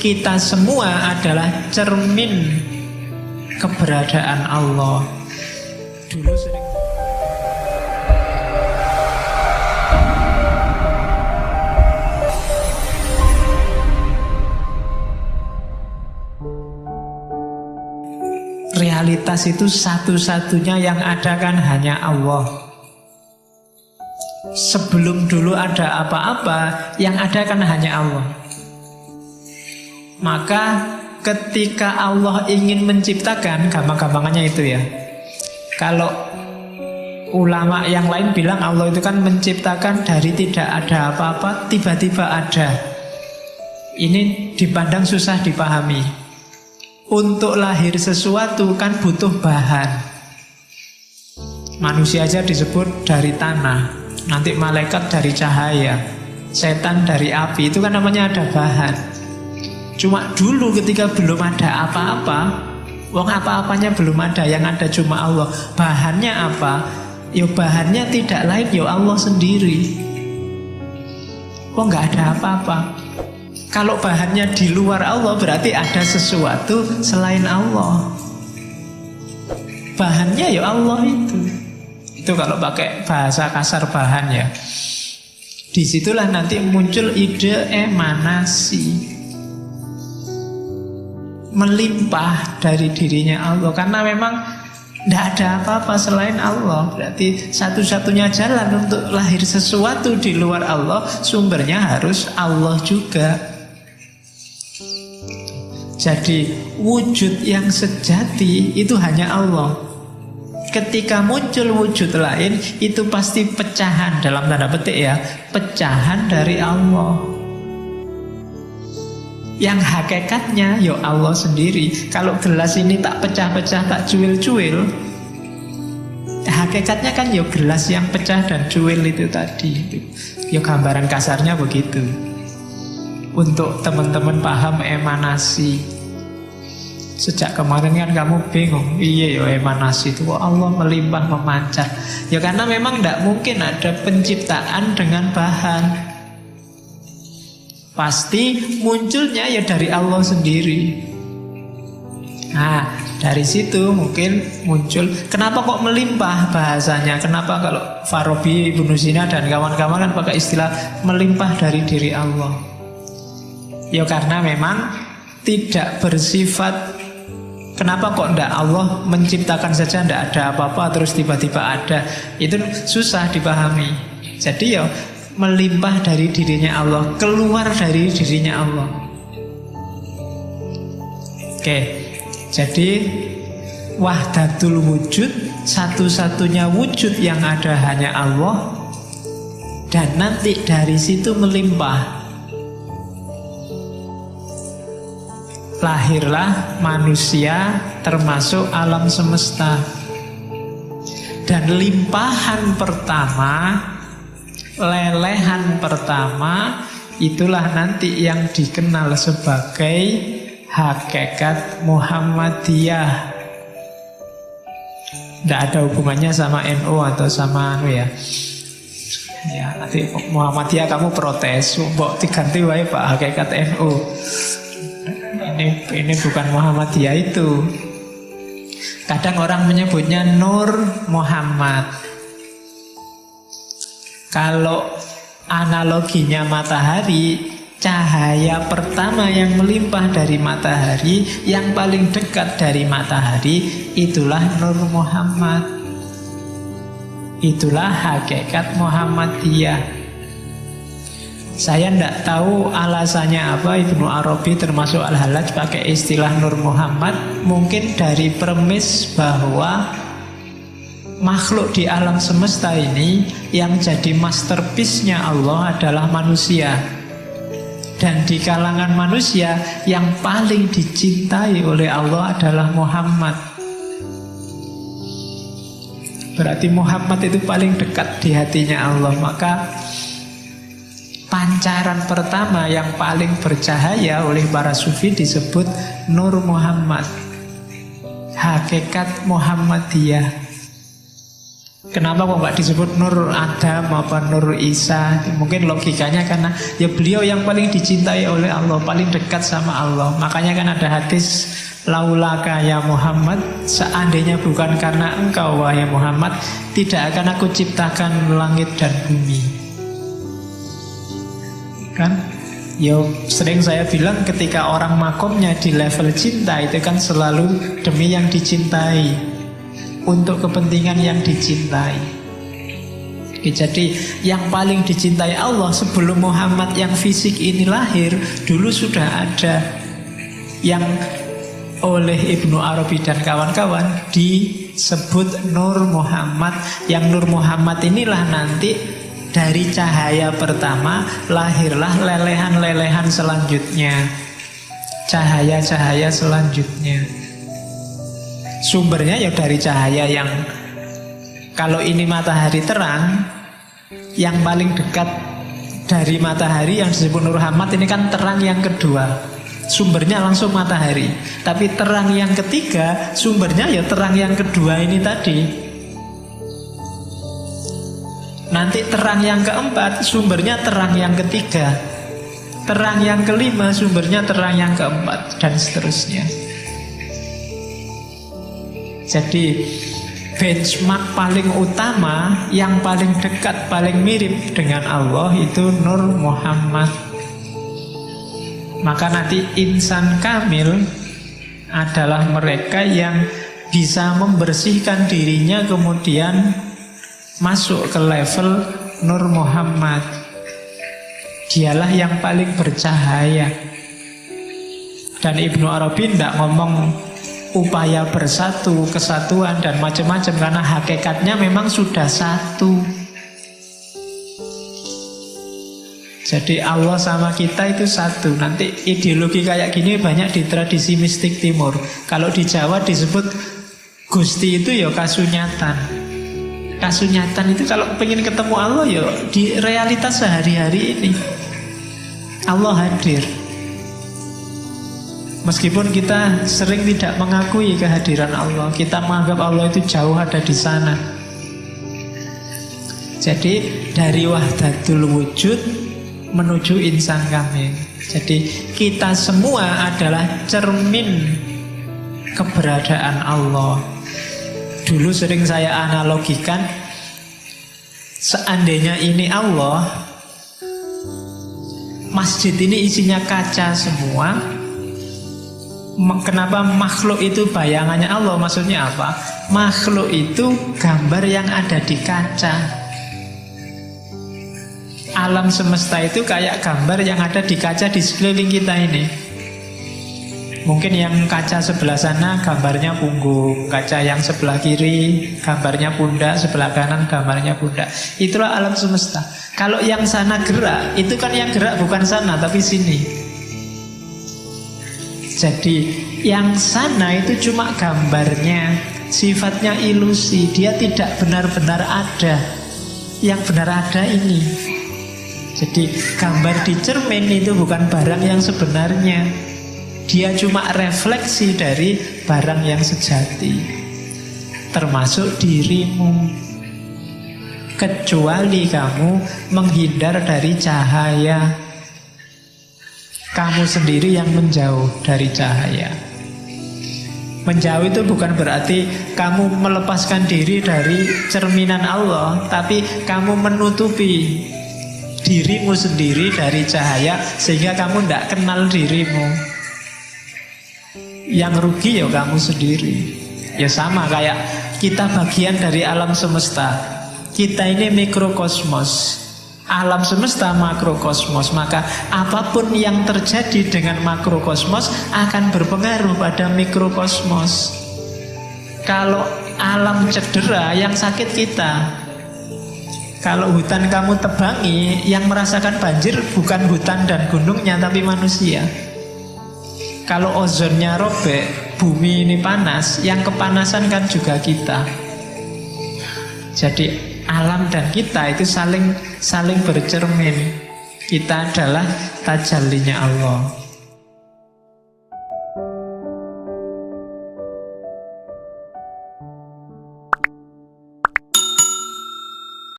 kita semua adalah cermin keberadaan Allah. Dulu sering realitas itu satu-satunya yang ada kan hanya Allah. Sebelum dulu ada apa-apa, yang ada kan hanya Allah. Maka ketika Allah ingin menciptakan, gampang-gampangannya itu ya. Kalau ulama yang lain bilang Allah itu kan menciptakan dari tidak ada apa-apa, tiba-tiba ada. Ini dipandang susah dipahami. Untuk lahir sesuatu kan butuh bahan. Manusia aja disebut dari tanah, nanti malaikat dari cahaya, setan dari api, itu kan namanya ada bahan. Cuma dulu ketika belum ada apa-apa, wong apa-apanya belum ada, yang ada cuma Allah. Bahannya apa? Ya bahannya tidak lain, ya Allah sendiri. Kok nggak ada apa-apa? Kalau bahannya di luar Allah, berarti ada sesuatu selain Allah. Bahannya ya Allah itu. Itu kalau pakai bahasa kasar bahan ya. Disitulah nanti muncul ide emanasi, melimpah dari dirinya Allah. Karena memang tidak ada apa-apa selain Allah. Berarti satu-satunya jalan untuk lahir sesuatu di luar Allah, sumbernya harus Allah juga. Jadi wujud yang sejati itu hanya Allah. Ketika muncul wujud lain, itu pasti pecahan, dalam tanda petik ya, pecahan dari Allah. Yang hakikatnya ya Allah sendiri. Kalau gelas ini tak pecah-pecah, tak cuil-cuil, hakikatnya kan ya gelas yang pecah dan cuil itu tadi. Ya gambaran kasarnya begitu. Untuk teman-teman paham emanasi. Sejak kemarin kan kamu bingung, iya ya emanasi itu kok Allah melimpah memancar. Ya karena memang tidak mungkin ada penciptaan dengan bahan. Pasti munculnya ya dari Allah sendiri. Nah, dari situ mungkin muncul, kenapa kok melimpah bahasanya? Kenapa kalau Farabi, Ibnu Sina dan kawan-kawan kan pakai istilah melimpah dari diri Allah? Ya karena memang tidak bersifat. Kenapa kok tidak Allah menciptakan saja tidak ada apa-apa terus tiba-tiba ada? Itu susah dipahami. Jadi ya melimpah dari dirinya Allah, keluar dari dirinya Allah. Oke, jadi wahdatul wujud, satu-satunya wujud yang ada hanya Allah. Dan nanti dari situ melimpah. Lahirlah manusia termasuk alam semesta. Dan limpahan pertama, lelehan pertama, itulah nanti yang dikenal sebagai hakikat Muhammadiyah. Tidak ada hubungannya sama NU atau sama ya. Ya, nanti Muhammadiyah kamu protes, mbok diganti wae Pak hakikat NU. Ini bukan Muhammadiyah itu. Kadang orang menyebutnya Nur Muhammad. Kalau analoginya matahari, cahaya pertama yang melimpah dari matahari, yang paling dekat dari matahari, itulah Nur Muhammad. Itulah hakikat Muhammadiyah. Saya tidak tahu alasannya apa Ibnu Arabi termasuk Al-Hallaj pakai istilah Nur Muhammad. Mungkin dari premis bahwa makhluk di alam semesta ini yang jadi masterpiece-nya Allah adalah manusia. Dan di kalangan manusia yang paling dicintai oleh Allah adalah Muhammad. Berarti Muhammad itu paling dekat di hatinya Allah. Maka pancaran pertama yang paling bercahaya oleh para sufi disebut Nur Muhammad, hakikat Muhammadiyah. Kenapa kok nggak disebut Nur Adam apa Nur Isa? Mungkin logikanya karena ya beliau yang paling dicintai oleh Allah, paling dekat sama Allah. Makanya kan ada hadis, laulaka ya Muhammad, seandainya bukan karena engkau wahai Muhammad, tidak akan aku ciptakan langit dan bumi. Kan? Yo sering saya bilang ketika orang makomnya di level cinta itu kan selalu demi yang dicintai, untuk kepentingan yang dicintai. Jadi yang paling dicintai Allah sebelum Muhammad yang fisik ini lahir, dulu sudah ada yang oleh Ibnu Arabi dan kawan-kawan disebut Nur Muhammad. Yang Nur Muhammad inilah nanti dari cahaya pertama lahirlah lelehan-lelehan selanjutnya, cahaya-cahaya selanjutnya. Sumbernya ya dari cahaya yang, kalau ini matahari terang, yang paling dekat dari matahari yang disebut Nur Muhammad ini kan terang yang kedua. Sumbernya langsung matahari. Tapi terang yang ketiga, sumbernya ya terang yang kedua ini tadi. Nanti terang yang keempat, sumbernya terang yang ketiga. Terang yang kelima, sumbernya terang yang keempat, dan seterusnya. Jadi benchmark paling utama, yang paling dekat, paling mirip dengan Allah itu Nur Muhammad. Maka nanti insan kamil adalah mereka yang bisa membersihkan dirinya kemudian masuk ke level Nur Muhammad. Dialah yang paling bercahaya. Dan Ibnu Arabi tidak ngomong upaya bersatu, kesatuan dan macam-macam, karena hakikatnya memang sudah satu. Jadi Allah sama kita itu satu. Nanti ideologi kayak gini banyak di tradisi mistik timur. Kalau di Jawa disebut Gusti itu ya kasunyatan. Kasunyatan itu kalau pengen ketemu Allah ya di realitas sehari-hari ini Allah hadir. Meskipun kita sering tidak mengakui kehadiran Allah, kita menganggap Allah itu jauh ada di sana. Jadi dari wahdatul wujud menuju insan kamil. Jadi kita semua adalah cermin keberadaan Allah. Dulu sering saya analogikan, seandainya ini Allah, masjid ini isinya kaca semua. Kenapa makhluk itu bayangannya Allah? Maksudnya apa? Makhluk itu gambar yang ada di kaca. Alam semesta itu kayak gambar yang ada di kaca di sekeliling kita ini. Mungkin yang kaca sebelah sana gambarnya punggung, kaca yang sebelah kiri gambarnya pundak, sebelah kanan gambarnya pundak. Itulah alam semesta. Kalau yang sana gerak, itu kan yang gerak bukan sana tapi sini. Jadi yang sana itu cuma gambarnya, sifatnya ilusi, dia tidak benar-benar ada. Yang benar ada ini. Jadi gambar di cermin itu bukan barang yang sebenarnya, dia cuma refleksi dari barang yang sejati, termasuk dirimu. Kecuali kamu menghindar dari cahaya, kamu sendiri yang menjauh dari cahaya. Menjauh itu bukan berarti kamu melepaskan diri dari cerminan Allah, tapi kamu menutupi dirimu sendiri dari cahaya sehingga kamu tidak kenal dirimu. Yang rugi ya kamu sendiri. Ya sama kayak kita bagian dari alam semesta. Kita ini mikrokosmos. Alam semesta makrokosmos. Maka apapun yang terjadi dengan makrokosmos akan berpengaruh pada mikrokosmos. Kalau alam cedera, yang sakit kita. Kalau hutan kamu tebangi, yang merasakan banjir bukan hutan dan gunungnya tapi manusia. Kalau ozonnya robek, bumi ini panas, yang kepanasan kan juga kita. Jadi alam dan kita itu saling bercermin. Kita adalah tajallinya Allah.